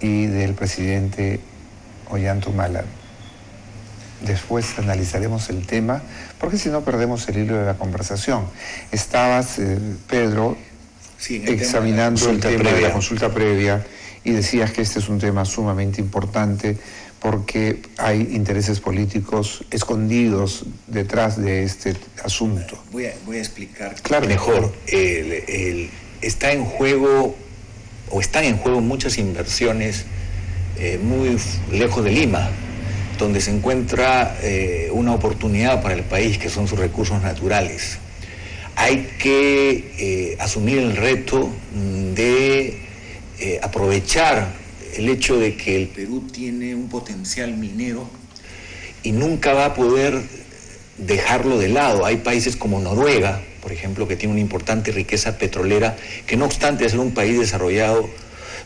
y del presidente Ollanta-Humala. Después analizaremos el tema, porque si no perdemos el hilo de la conversación. Estabas, Pedro, sí, examinando el tema de la consulta previa y decías que este es un tema sumamente importante porque hay intereses políticos escondidos detrás de este asunto. Voy a explicar claro, mejor. Está en juego, o están en juego muchas inversiones muy lejos de Lima, donde se encuentra una oportunidad para el país, que son sus recursos naturales. Hay que asumir el reto de aprovechar el hecho de que el Perú tiene un potencial minero y nunca va a poder dejarlo de lado. Hay países como Noruega, por ejemplo, que tiene una importante riqueza petrolera, que no obstante ser un país desarrollado,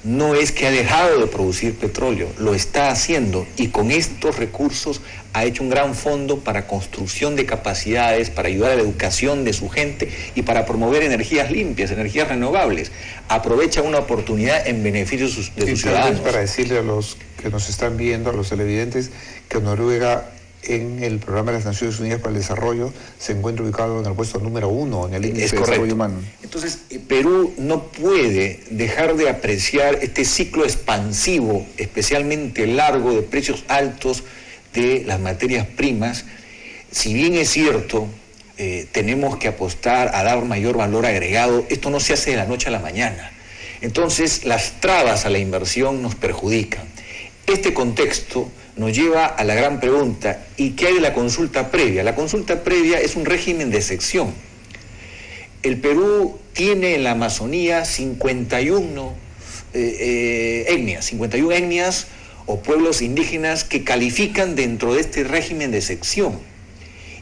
no es que ha dejado de producir petróleo, lo está haciendo, y con estos recursos ha hecho un gran fondo para construcción de capacidades, para ayudar a la educación de su gente y para promover energías limpias, energías renovables. Aprovecha una oportunidad en beneficio de sus ciudadanos. Para decirle a los que nos están viendo, a los televidentes, que Noruega, en el programa de las Naciones Unidas para el Desarrollo, se encuentra ubicado en el puesto número 1 en el índice de desarrollo humano. Entonces, Perú no puede dejar de apreciar este ciclo expansivo, especialmente largo, de precios altos de las materias primas. Si bien es cierto, tenemos que apostar a dar mayor valor agregado, esto no se hace de la noche a la mañana. Entonces, las trabas a la inversión nos perjudican. Este contexto nos lleva a la gran pregunta: ¿y qué hay de la consulta previa? La consulta previa es un régimen de excepción. El Perú tiene en la Amazonía 51 etnias o pueblos indígenas que califican dentro de este régimen de excepción.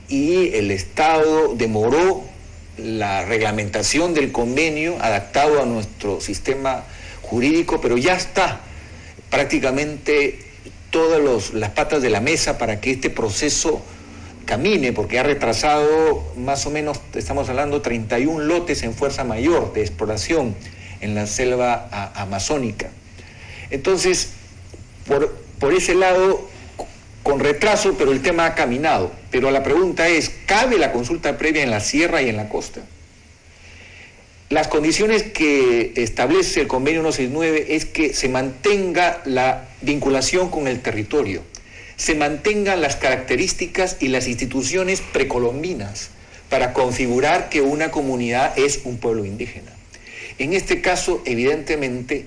Y el Estado demoró la reglamentación del convenio adaptado a nuestro sistema jurídico, pero ya está prácticamente todas las patas de la mesa para que este proceso camine, porque ha retrasado más o menos, estamos hablando, 31 lotes en fuerza mayor de exploración en la selva amazónica. Entonces, por ese lado, con retraso, pero el tema ha caminado. Pero la pregunta es, ¿cabe la consulta previa en la sierra y en la costa? Las condiciones que establece el convenio 169 es que se mantenga la vinculación con el territorio, se mantengan las características y las instituciones precolombinas para configurar que una comunidad es un pueblo indígena. En este caso, evidentemente,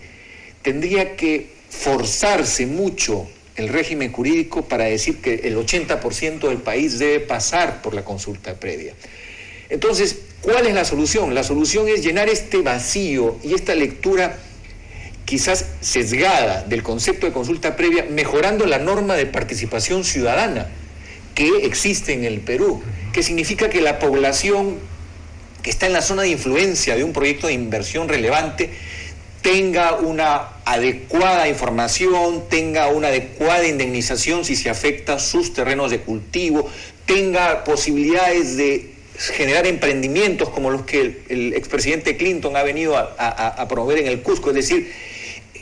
tendría que forzarse mucho el régimen jurídico para decir que el 80% del país debe pasar por la consulta previa. Entonces, ¿cuál es la solución? La solución es llenar este vacío y esta lectura quizás sesgada del concepto de consulta previa, mejorando la norma de participación ciudadana que existe en el Perú, que significa que la población que está en la zona de influencia de un proyecto de inversión relevante tenga una adecuada información, tenga una adecuada indemnización si se afecta sus terrenos de cultivo, tenga posibilidades de generar emprendimientos como los que el expresidente Clinton ha venido a promover en el Cusco, es decir,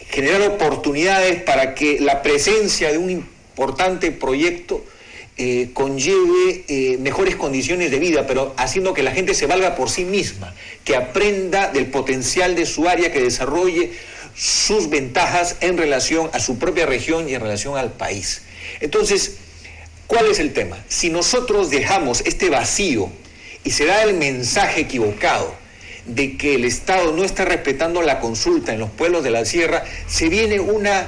generar oportunidades para que la presencia de un importante proyecto conlleve mejores condiciones de vida, pero haciendo que la gente se valga por sí misma, que aprenda del potencial de su área, que desarrolle sus ventajas en relación a su propia región y en relación al país. Entonces, ¿cuál es el tema? Si nosotros dejamos este vacío y se da el mensaje equivocado de que el Estado no está respetando la consulta en los pueblos de la sierra, se viene una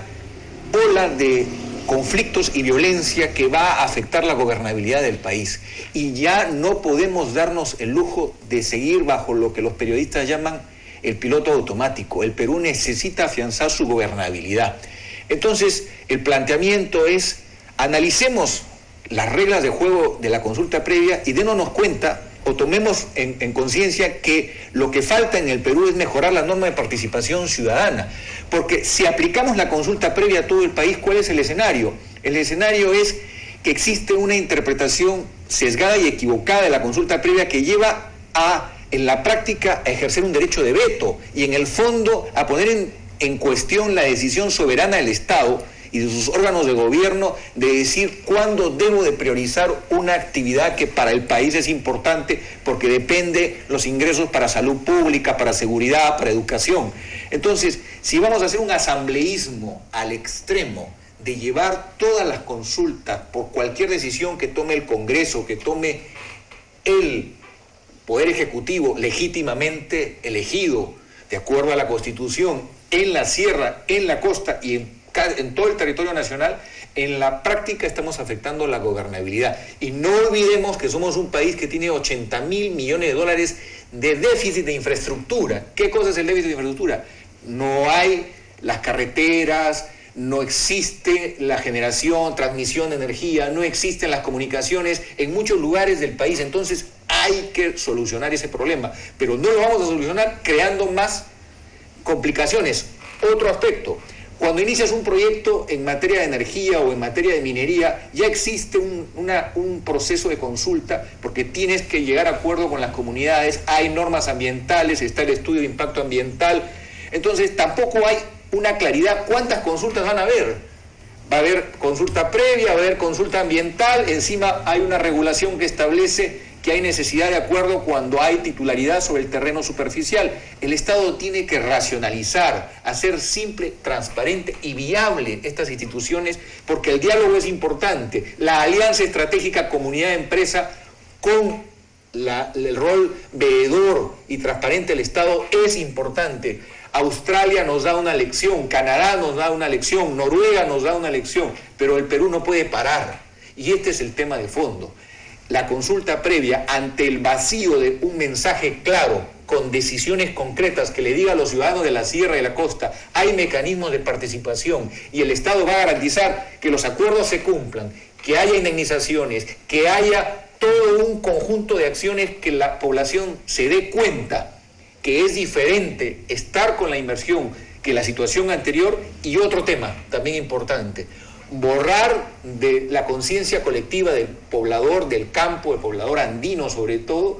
ola de conflictos y violencia que va a afectar la gobernabilidad del país. Y ya no podemos darnos el lujo de seguir bajo lo que los periodistas llaman el piloto automático. El Perú necesita afianzar su gobernabilidad. Entonces, el planteamiento es: analicemos las reglas de juego de la consulta previa y démonos cuenta, o tomemos en conciencia, que lo que falta en el Perú es mejorar la norma de participación ciudadana. Porque si aplicamos la consulta previa a todo el país, ¿cuál es el escenario? El escenario es que existe una interpretación sesgada y equivocada de la consulta previa que lleva en la práctica, a ejercer un derecho de veto y en el fondo a poner en cuestión la decisión soberana del Estado y de sus órganos de gobierno de decir cuándo debo de priorizar una actividad que para el país es importante porque depende los ingresos para salud pública, para seguridad, para educación. Entonces, si vamos a hacer un asambleísmo al extremo de llevar todas las consultas por cualquier decisión que tome el Congreso, que tome el Poder Ejecutivo legítimamente elegido, de acuerdo a la Constitución, en la sierra, en la costa y en todo el territorio nacional, en la práctica estamos afectando la gobernabilidad. Y no olvidemos que somos un país que tiene 80.000 millones de dólares de déficit de infraestructura. ¿Qué cosa es el déficit de infraestructura? No hay las carreteras, no existe la generación, transmisión de energía, no existen las comunicaciones en muchos lugares del país. Entonces hay que solucionar ese problema, pero no lo vamos a solucionar creando más complicaciones. Otro aspecto: cuando inicias un proyecto en materia de energía o en materia de minería, ya existe un proceso de consulta porque tienes que llegar a acuerdo con las comunidades, hay normas ambientales, está el estudio de impacto ambiental. Entonces tampoco hay una claridad cuántas consultas van a haber. Va a haber consulta previa, va a haber consulta ambiental, encima hay una regulación que establece que hay necesidad de acuerdo cuando hay titularidad sobre el terreno superficial. El Estado tiene que racionalizar, hacer simple, transparente y viable estas instituciones, porque el diálogo es importante. La alianza estratégica comunidad-empresa con el rol veedor y transparente del Estado es importante. Australia nos da una lección, Canadá nos da una lección, Noruega nos da una lección, pero el Perú no puede parar. Y este es el tema de fondo. La consulta previa, ante el vacío de un mensaje claro, con decisiones concretas que le diga a los ciudadanos de la sierra y de la costa, hay mecanismos de participación y el Estado va a garantizar que los acuerdos se cumplan, que haya indemnizaciones, que haya todo un conjunto de acciones que la población se dé cuenta que es diferente estar con la inversión que la situación anterior. Y otro tema también importante: borrar de la conciencia colectiva del poblador del campo, del poblador andino sobre todo,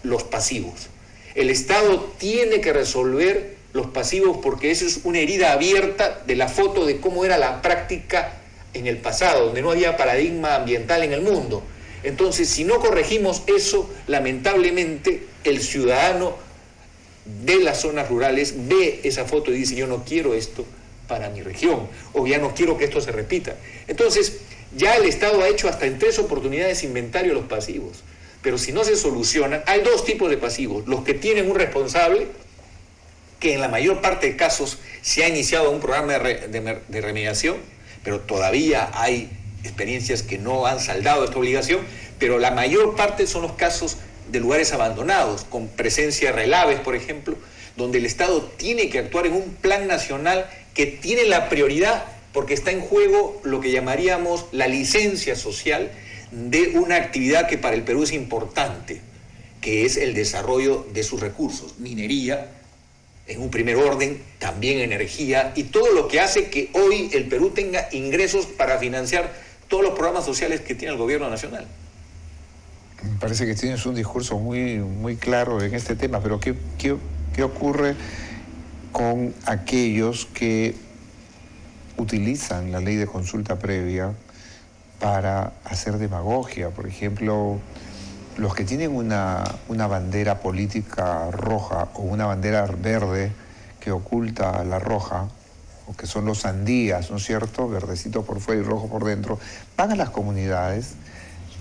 los pasivos. El Estado tiene que resolver los pasivos porque esa es una herida abierta de la foto de cómo era la práctica en el pasado, donde no había paradigma ambiental en el mundo. Entonces, si no corregimos eso, lamentablemente el ciudadano de las zonas rurales ve esa foto y dice: yo no quiero esto para mi región, o ya no quiero que esto se repita. Entonces, ya el Estado ha hecho hasta en 3 oportunidades inventario los pasivos, pero si no se solucionan, hay 2 tipos de pasivos: los que tienen un responsable, que en la mayor parte de casos se ha iniciado un programa de remediación, pero todavía hay experiencias que no han saldado esta obligación, pero la mayor parte son los casos de lugares abandonados, con presencia de relaves, por ejemplo, donde el Estado tiene que actuar en un plan nacional que tiene la prioridad, porque está en juego lo que llamaríamos la licencia social de una actividad que para el Perú es importante, que es el desarrollo de sus recursos, minería, en un primer orden, también energía, y todo lo que hace que hoy el Perú tenga ingresos para financiar todos los programas sociales que tiene el gobierno nacional. Me parece que tienes un discurso muy claro en este tema, pero ¿qué ocurre con aquellos que utilizan la ley de consulta previa para hacer demagogia? Por ejemplo, los que tienen una bandera política roja o una bandera verde que oculta la roja, o que son los sandías, ¿no es cierto?, verdecito por fuera y rojo por dentro, van a las comunidades,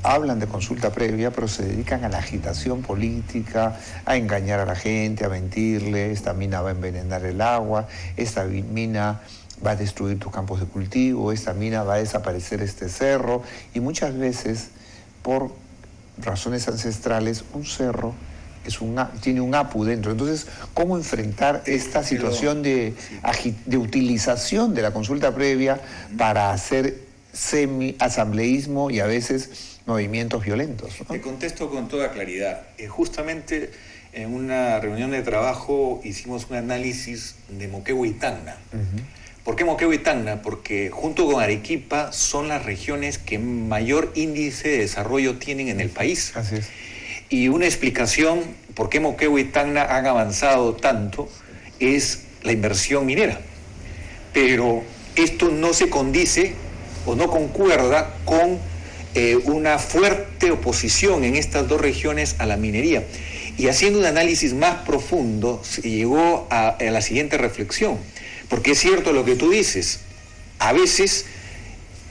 hablan de consulta previa, pero se dedican a la agitación política, a engañar a la gente, a mentirle: esta mina va a envenenar el agua, esta mina va a destruir tus campos de cultivo, esta mina va a desaparecer este cerro. Y muchas veces, por razones ancestrales, un cerro tiene un apu dentro. Entonces, ¿cómo enfrentar esta situación de utilización de la consulta previa para hacer semi-asambleísmo y a veces movimientos violentos, ¿no? Te contesto con toda claridad. Justamente en una reunión de trabajo hicimos un análisis de Moquegua y Tacna. ¿Por qué Moquegua y Tacna? Porque junto con Arequipa son las regiones que mayor índice de desarrollo tienen en el país. Así es. Y una explicación por qué Moquegua y Tacna han avanzado tanto es la inversión minera. pero esto no se condice o no concuerda con una fuerte oposición en estas dos regiones a la minería. Y haciendo un análisis más profundo, se llegó a la siguiente reflexión, porque es cierto lo que tú dices, a veces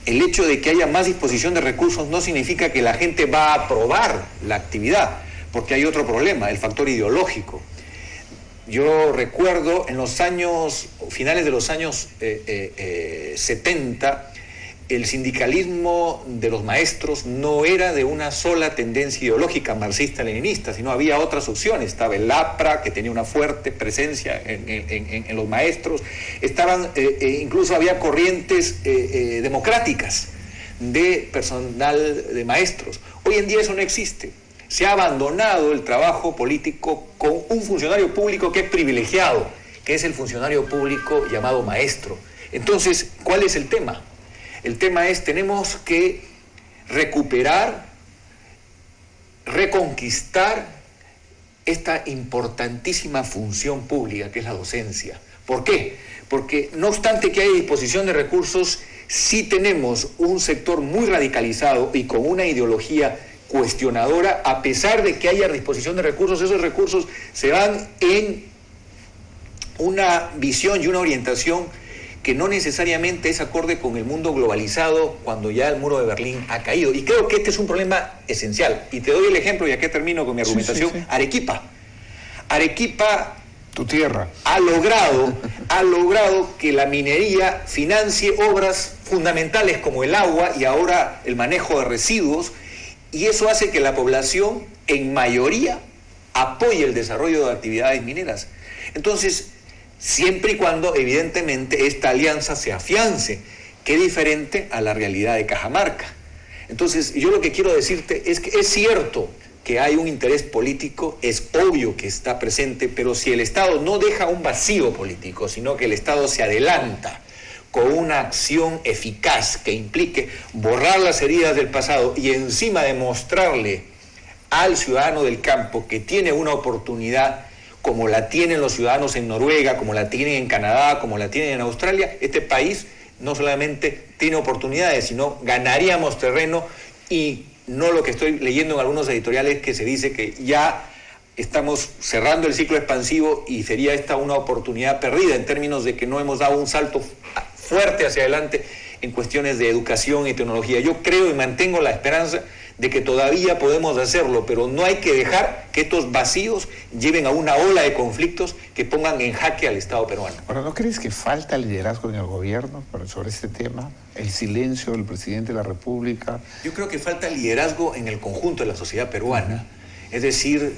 el hecho de que haya más disposición de recursos no significa que la gente va a aprobar la actividad, porque hay otro problema, el factor ideológico. Yo recuerdo en los años, finales de los años 70, el sindicalismo de los maestros no era de una sola tendencia ideológica marxista-leninista, sino había otras opciones. Estaba el APRA, que tenía una fuerte presencia en los maestros, incluso había corrientes democráticas de personal de maestros. Hoy en día eso no existe. Se ha abandonado el trabajo político con un funcionario público que es privilegiado, que es el funcionario público llamado maestro. Entonces, ¿cuál es el tema? El tema es, tenemos que recuperar, reconquistar esta importantísima función pública que es la docencia. ¿Por qué? Porque no obstante que haya disposición de recursos, sí tenemos un sector muy radicalizado y con una ideología cuestionadora. A pesar de que haya disposición de recursos, esos recursos se van en una visión y una orientación que no necesariamente es acorde con el mundo globalizado cuando ya el muro de Berlín ha caído. Y creo que este es un problema esencial. Y te doy el ejemplo, y aquí termino con mi argumentación. Sí. Arequipa, tu tierra, ha logrado que la minería financie obras fundamentales como el agua y ahora el manejo de residuos, y eso hace que la población, en mayoría, apoye el desarrollo de actividades mineras. Entonces, siempre y cuando, evidentemente, esta alianza se afiance, que es diferente a la realidad de Cajamarca. Entonces, yo lo que quiero decirte es que es cierto que hay un interés político, es obvio que está presente, pero si el Estado no deja un vacío político, sino que el Estado se adelanta con una acción eficaz que implique borrar las heridas del pasado y encima demostrarle al ciudadano del campo que tiene una oportunidad como la tienen los ciudadanos en Noruega, como la tienen en Canadá, como la tienen en Australia, este país no solamente tiene oportunidades, sino ganaríamos terreno, y no lo que estoy leyendo en algunos editoriales que se dice que ya estamos cerrando el ciclo expansivo y sería esta una oportunidad perdida en términos de que no hemos dado un salto fuerte hacia adelante en cuestiones de educación y tecnología. Yo creo y mantengo la esperanza de que todavía podemos hacerlo, pero no hay que dejar que estos vacíos lleven a una ola de conflictos que pongan en jaque al Estado peruano. Ahora, ¿no crees que falta liderazgo en el gobierno sobre este tema? El silencio del presidente de la República. Yo creo que falta liderazgo en el conjunto de la sociedad peruana. Es decir,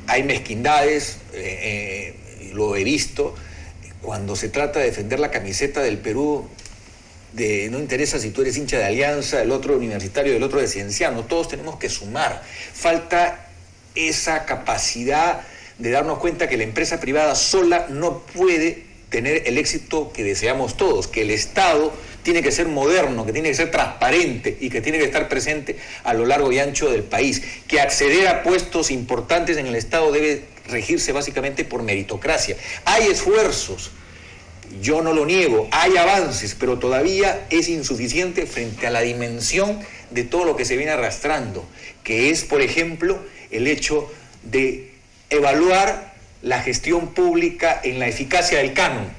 hay mezquindades, lo he visto, cuando se trata de defender la camiseta del Perú. No interesa si tú eres hincha de Alianza, el otro universitario, el otro de Cienciano, todos tenemos que sumar. Falta esa capacidad de darnos cuenta que la empresa privada sola no puede tener el éxito que deseamos todos, que el Estado tiene que ser moderno, que tiene que ser transparente y que tiene que estar presente a lo largo y ancho del país, que acceder a puestos importantes en el Estado debe regirse básicamente por meritocracia. Hay esfuerzos, yo no lo niego, hay avances, pero todavía es insuficiente frente a la dimensión de todo lo que se viene arrastrando, que es, por ejemplo, el hecho de evaluar la gestión pública en la eficacia del canon.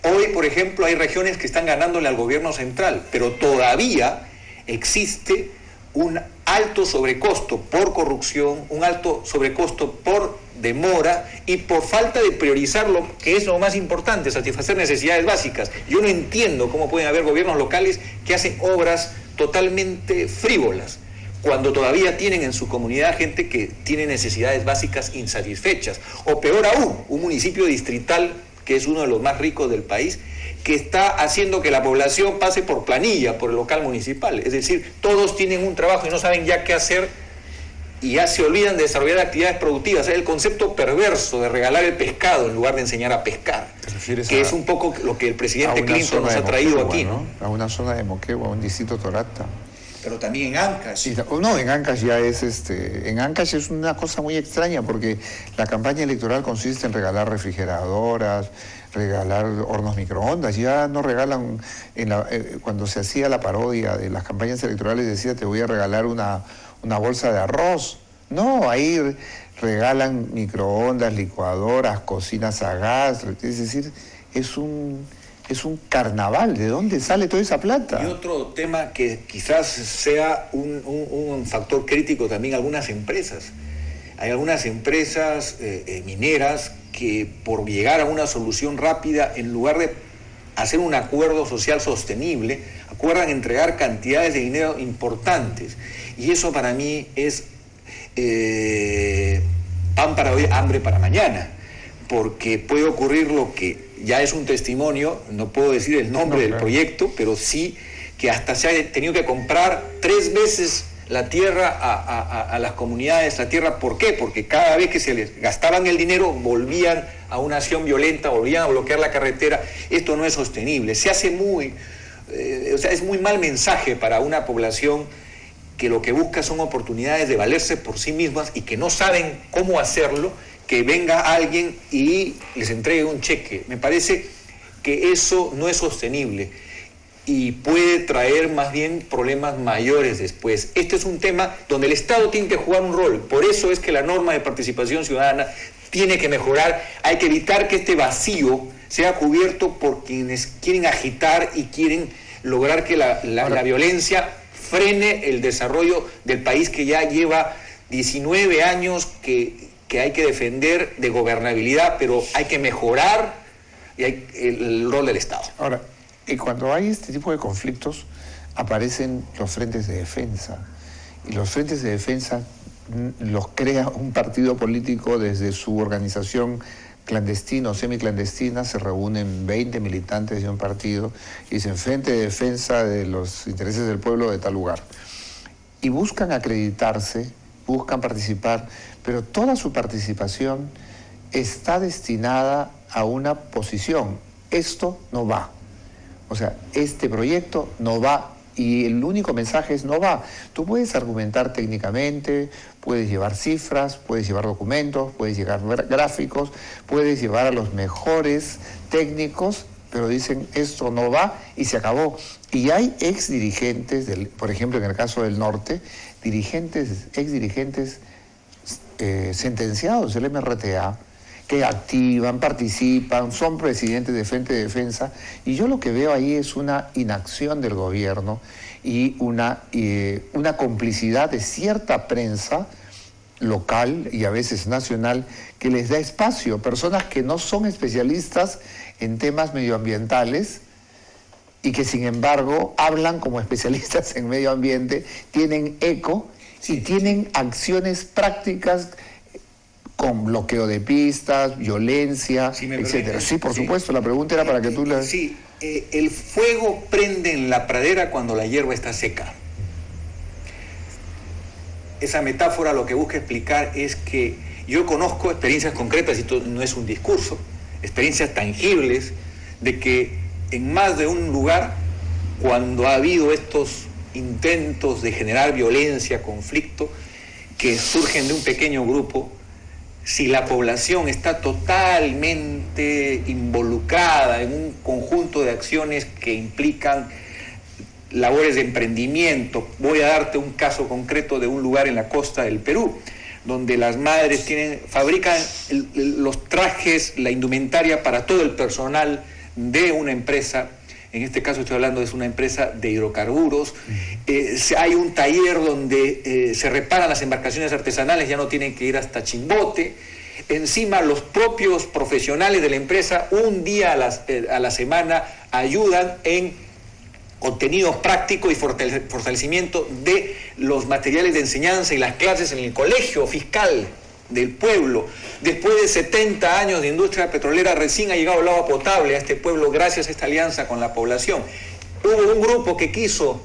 Hoy, por ejemplo, hay regiones que están ganándole al gobierno central, pero todavía existe un alto sobrecosto por corrupción, un alto sobrecosto por demora y por falta de priorizar lo que es lo más importante, satisfacer necesidades básicas. Yo no entiendo cómo pueden haber gobiernos locales que hacen obras totalmente frívolas, cuando todavía tienen en su comunidad gente que tiene necesidades básicas insatisfechas. O peor aún, un municipio distrital, que es uno de los más ricos del país, que está haciendo que la población pase por planilla, por el local municipal. Es decir, todos tienen un trabajo y no saben ya qué hacer, y ya se olvidan de desarrollar actividades productivas. Es el concepto perverso de regalar el pescado en lugar de enseñar a pescar, que es un poco lo que el presidente Clinton nos ha traído aquí, ¿no? A una zona de Moquegua, a un distrito Torata. Pero también en Ancash. No, en Ancash ya es en Ancash es una cosa muy extraña, porque la campaña electoral consiste en regalar refrigeradoras, regalar hornos microondas, ya no regalan, cuando se hacía la parodia de las campañas electorales decía te voy a regalar una bolsa de arroz. No, ahí regalan microondas, licuadoras, cocinas a gas, es decir, es un carnaval. ¿De dónde sale toda esa plata? Y otro tema que quizás sea un factor crítico también, algunas empresas. Hay algunas empresas mineras que por llegar a una solución rápida, en lugar de hacer un acuerdo social sostenible, acuerdan entregar cantidades de dinero importantes. Y eso para mí es pan para hoy, hambre para mañana, porque puede ocurrir lo que ya es un testimonio, no puedo decir el nombre del proyecto, pero sí que hasta se ha tenido que comprar 3 veces la tierra a las comunidades, la tierra, ¿por qué? Porque cada vez que se les gastaban el dinero volvían a una acción violenta, volvían a bloquear la carretera. Esto no es sostenible, se hace es muy mal mensaje para una población que lo que busca son oportunidades de valerse por sí mismas y que no saben cómo hacerlo, que venga alguien y les entregue un cheque. Me parece que eso no es sostenible y puede traer más bien problemas mayores después. Este es un tema donde el Estado tiene que jugar un rol. Por eso es que la norma de participación ciudadana tiene que mejorar. Hay que evitar que este vacío sea cubierto por quienes quieren agitar y quieren lograr que la violencia frene el desarrollo del país que ya lleva 19 años que hay que defender de gobernabilidad, pero hay que mejorar el rol del Estado. Ahora, cuando hay este tipo de conflictos, aparecen los frentes de defensa. Y los frentes de defensa los crea un partido político desde su organización clandestina o semiclandestina. Se reúnen 20 militantes de un partido y dicen Frente de Defensa de los Intereses del Pueblo de tal lugar. Y buscan acreditarse, buscan participar, pero toda su participación está destinada a una posición. Esto no va. O sea, este proyecto no va, y el único mensaje es no va. Tú puedes argumentar técnicamente, puedes llevar cifras, puedes llevar documentos, puedes llevar gráficos, puedes llevar a los mejores técnicos, pero dicen esto no va y se acabó. Y hay exdirigentes, por ejemplo en el caso del norte, exdirigentes sentenciados del MRTA, que activan, participan, son presidentes de Frente de Defensa, y yo lo que veo ahí es una inacción del gobierno y una complicidad de cierta prensa local y a veces nacional que les da espacio, personas que no son especialistas en temas medioambientales y que sin embargo hablan como especialistas en medio ambiente, tienen eco y tienen acciones prácticas con bloqueo de pistas, violencia, etcétera. Sí, por supuesto, la pregunta era para que tú le... Sí, el fuego prende en la pradera cuando la hierba está seca. Esa metáfora lo que busca explicar es que yo conozco experiencias concretas, y esto no es un discurso, experiencias tangibles, de que en más de un lugar, cuando ha habido estos intentos de generar violencia, conflicto, que surgen de un pequeño grupo, si la población está totalmente involucrada en un conjunto de acciones que implican labores de emprendimiento. Voy a darte un caso concreto de un lugar en la costa del Perú, donde las madres fabrican los trajes, la indumentaria para todo el personal de una empresa. En este caso estoy hablando de una empresa de hidrocarburos. Hay un taller donde se reparan las embarcaciones artesanales, ya no tienen que ir hasta Chimbote. Encima los propios profesionales de la empresa un día a la semana ayudan en contenidos prácticos y fortalecimiento de los materiales de enseñanza y las clases en el colegio fiscal del pueblo. Después de 70 años de industria petrolera, recién ha llegado el agua potable a este pueblo gracias a esta alianza con la población. Hubo un grupo que quiso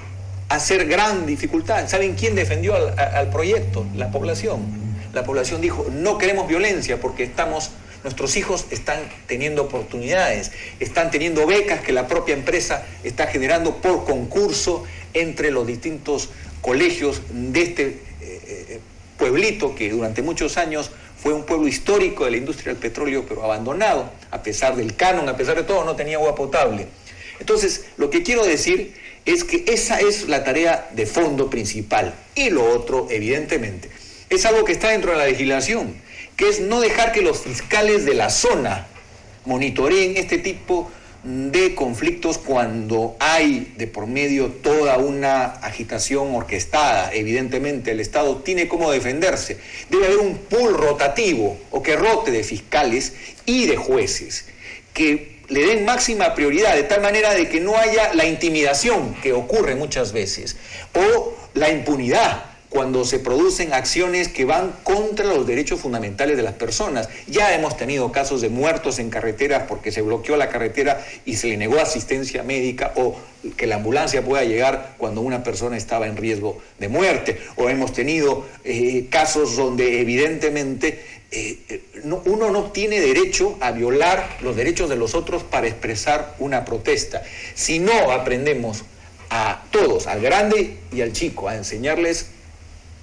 hacer gran dificultad. ¿Saben quién defendió al proyecto? La población. La población dijo, no queremos violencia porque nuestros hijos están teniendo oportunidades, están teniendo becas que la propia empresa está generando por concurso entre los distintos colegios de este pueblito que durante muchos años fue un pueblo histórico de la industria del petróleo, pero abandonado, a pesar del canon, a pesar de todo, no tenía agua potable. Entonces, lo que quiero decir es que esa es la tarea de fondo principal. Y lo otro, evidentemente, es algo que está dentro de la legislación, que es no dejar que los fiscales de la zona monitoreen este tipo de conflictos cuando hay de por medio toda una agitación orquestada. Evidentemente el Estado tiene cómo defenderse. Debe haber un pool rotativo o que rote de fiscales y de jueces que le den máxima prioridad de tal manera de que no haya la intimidación que ocurre muchas veces o la impunidad cuando se producen acciones que van contra los derechos fundamentales de las personas. Ya hemos tenido casos de muertos en carreteras porque se bloqueó la carretera y se le negó asistencia médica, o que la ambulancia pueda llegar cuando una persona estaba en riesgo de muerte. O hemos tenido casos donde evidentemente uno no tiene derecho a violar los derechos de los otros para expresar una protesta. Si no aprendemos a todos, al grande y al chico, a enseñarles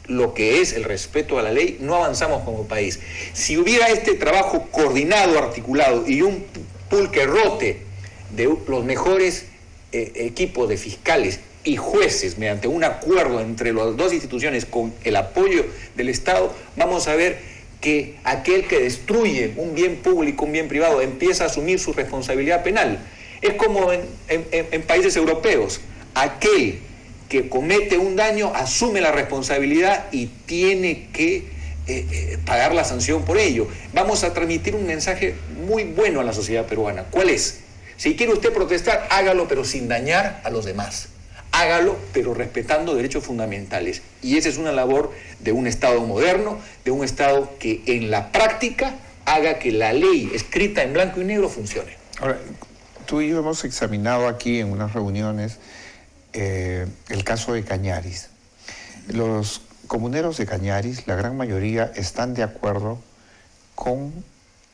lo que es el respeto a la ley, no avanzamos como país. Si hubiera este trabajo coordinado, articulado y un pool que rote de los mejores equipos de fiscales y jueces mediante un acuerdo entre las dos instituciones con el apoyo del Estado, vamos a ver que aquel que destruye un bien público, un bien privado, empieza a asumir su responsabilidad penal. Es como en países europeos, aquel que comete un daño asume la responsabilidad y tiene que pagar la sanción por ello. Vamos a transmitir un mensaje muy bueno a la sociedad peruana. ¿Cuál es? Si quiere usted protestar, hágalo, pero sin dañar a los demás. Hágalo, pero respetando derechos fundamentales. Y esa es una labor de un Estado moderno, de un Estado que en la práctica haga que la ley escrita en blanco y negro funcione. Ahora, tú y yo hemos examinado aquí en unas reuniones el caso de Cañaris. Los comuneros de Cañaris, la gran mayoría, están de acuerdo con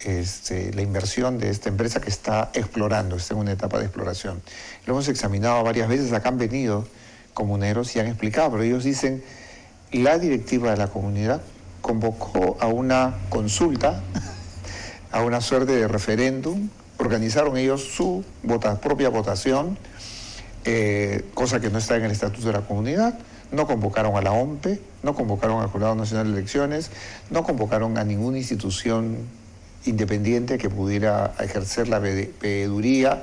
la inversión de esta empresa que está explorando, está en una etapa de exploración. Lo hemos examinado varias veces, acá han venido comuneros y han explicado, pero ellos dicen, la directiva de la comunidad convocó a una consulta, a una suerte de referéndum, organizaron ellos su propia votación, cosa que no está en el estatuto de la comunidad, no convocaron a la OMPE, no convocaron al Jurado Nacional de Elecciones, no convocaron a ninguna institución independiente que pudiera ejercer la veeduría.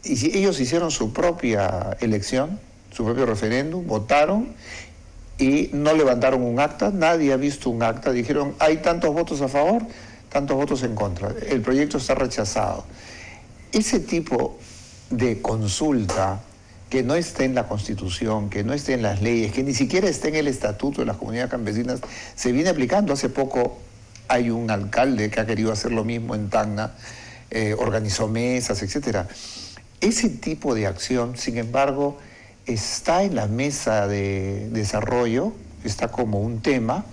Y ellos hicieron su propia elección, su propio referéndum, votaron y no levantaron un acta, nadie ha visto un acta, dijeron hay tantos votos a favor, tantos votos en contra, el proyecto está rechazado. Ese tipo de consulta que no esté en la Constitución, que no esté en las leyes, que ni siquiera esté en el Estatuto de las Comunidades Campesinas, se viene aplicando. Hace poco hay un alcalde que ha querido hacer lo mismo en Tacna, organizó mesas, etc. Ese tipo de acción, sin embargo, está en la mesa de desarrollo, está como un tema,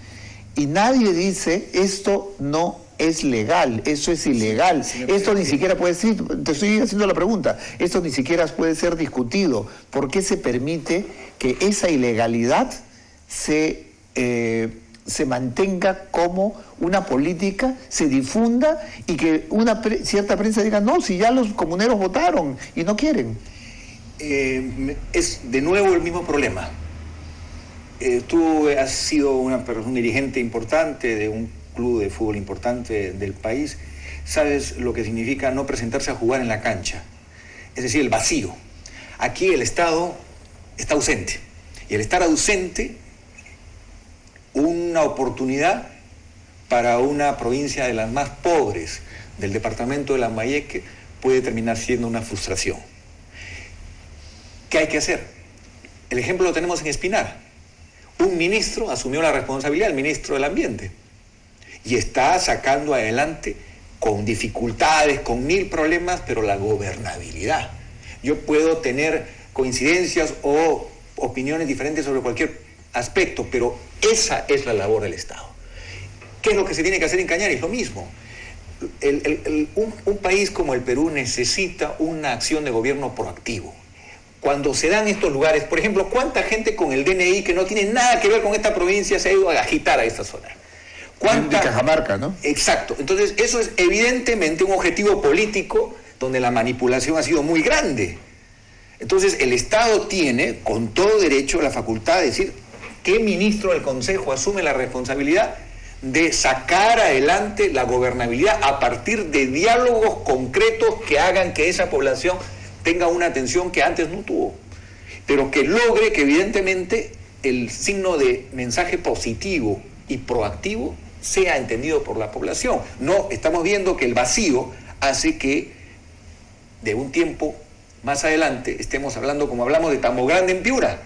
y nadie dice esto no es legal, eso es ilegal, esto ni siquiera puede ser, te estoy haciendo la pregunta, esto ni siquiera puede ser discutido. ¿Por qué se permite que esa ilegalidad se mantenga como una política, se difunda y que una cierta prensa diga, no, si ya los comuneros votaron y no quieren? Es de nuevo el mismo problema. Tú has sido un dirigente importante de un club de fútbol importante del país, sabes lo que significa no presentarse a jugar en la cancha, es decir, el vacío. Aquí el Estado está ausente, y el estar ausente, una oportunidad para una provincia de las más pobres del departamento de Lambayeque puede terminar siendo una frustración. ¿Qué hay que hacer? El ejemplo lo tenemos en Espinar. Un ministro asumió la responsabilidad, el ministro del Ambiente, y está sacando adelante con dificultades, con 1000 problemas, pero la gobernabilidad. Yo puedo tener coincidencias o opiniones diferentes sobre cualquier aspecto, pero esa es la labor del Estado. ¿Qué es lo que se tiene que hacer en Cañaris? Lo mismo. Un país como el Perú necesita una acción de gobierno proactivo. Cuando se dan estos lugares, por ejemplo, ¿cuánta gente con el DNI que no tiene nada que ver con esta provincia se ha ido a agitar a esta zona? De Cajamarca, ¿no? Exacto. Entonces, eso es evidentemente un objetivo político donde la manipulación ha sido muy grande. Entonces, el Estado tiene, con todo derecho, la facultad de decir qué ministro del Consejo asume la responsabilidad de sacar adelante la gobernabilidad a partir de diálogos concretos que hagan que esa población tenga una atención que antes no tuvo, pero que logre que evidentemente el signo de mensaje positivo y proactivo sea entendido por la población. No, estamos viendo que el vacío hace que de un tiempo más adelante estemos hablando, como hablamos de Tambo Grande en Piura,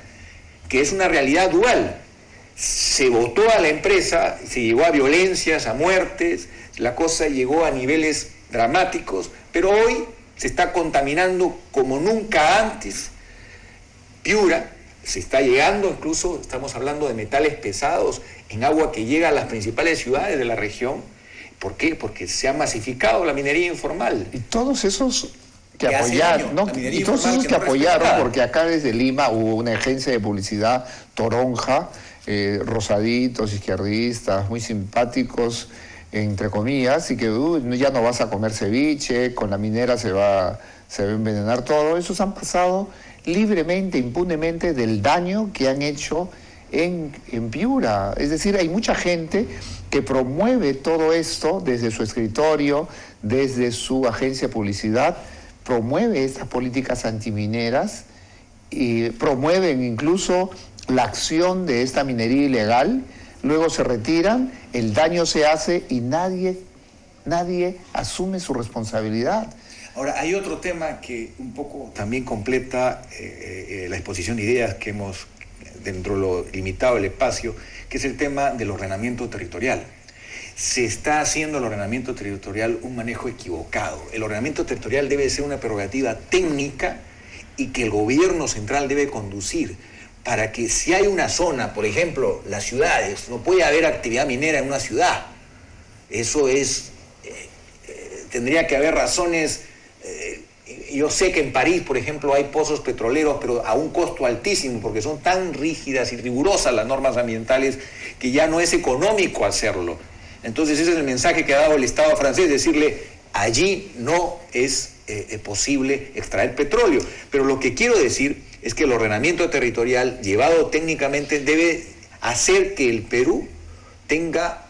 que es una realidad dual. Se votó a la empresa, se llegó a violencias, a muertes, la cosa llegó a niveles dramáticos, pero hoy se está contaminando como nunca antes. Piura se está llegando, incluso estamos hablando de metales pesados en agua que llega a las principales ciudades de la región. ¿Por qué? Porque se ha masificado la minería informal. Y todos esos que apoyaron, ¿no? Y todos esos que apoyaron, porque acá desde Lima hubo una agencia de publicidad toronja, rosaditos, izquierdistas, muy simpáticos, entre comillas, y que ya no vas a comer ceviche, con la minera se va a envenenar todo. Esos han pasado libremente, impunemente del daño que han hecho en Piura. Es decir, hay mucha gente que promueve todo esto desde su escritorio, desde su agencia de publicidad, promueve estas políticas antimineras y promueven incluso la acción de esta minería ilegal, luego se retiran, el daño se hace y nadie asume su responsabilidad. Ahora, hay otro tema que un poco también completa la exposición de ideas que hemos, dentro de lo limitado del espacio, que es el tema del ordenamiento territorial. Se está haciendo el ordenamiento territorial un manejo equivocado. El ordenamiento territorial debe ser una prerrogativa técnica y que el gobierno central debe conducir para que si hay una zona, por ejemplo, las ciudades, no puede haber actividad minera en una ciudad. Eso es, tendría que haber razones. Yo sé que en París, por ejemplo, hay pozos petroleros, pero a un costo altísimo, porque son tan rígidas y rigurosas las normas ambientales que ya no es económico hacerlo. Entonces ese es el mensaje que ha dado el Estado francés, decirle, allí no es posible extraer petróleo. Pero lo que quiero decir es que el ordenamiento territorial, llevado técnicamente, debe hacer que el Perú tenga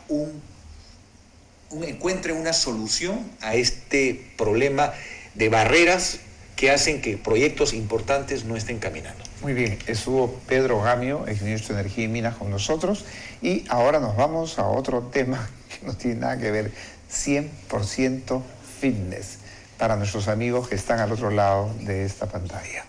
encuentre una solución a este problema de barreras que hacen que proyectos importantes no estén caminando. Muy bien, estuvo Pedro Gamio, exministro de Energía y Minas, con nosotros, y ahora nos vamos a otro tema que no tiene nada que ver, 100% fitness, para nuestros amigos que están al otro lado de esta pantalla.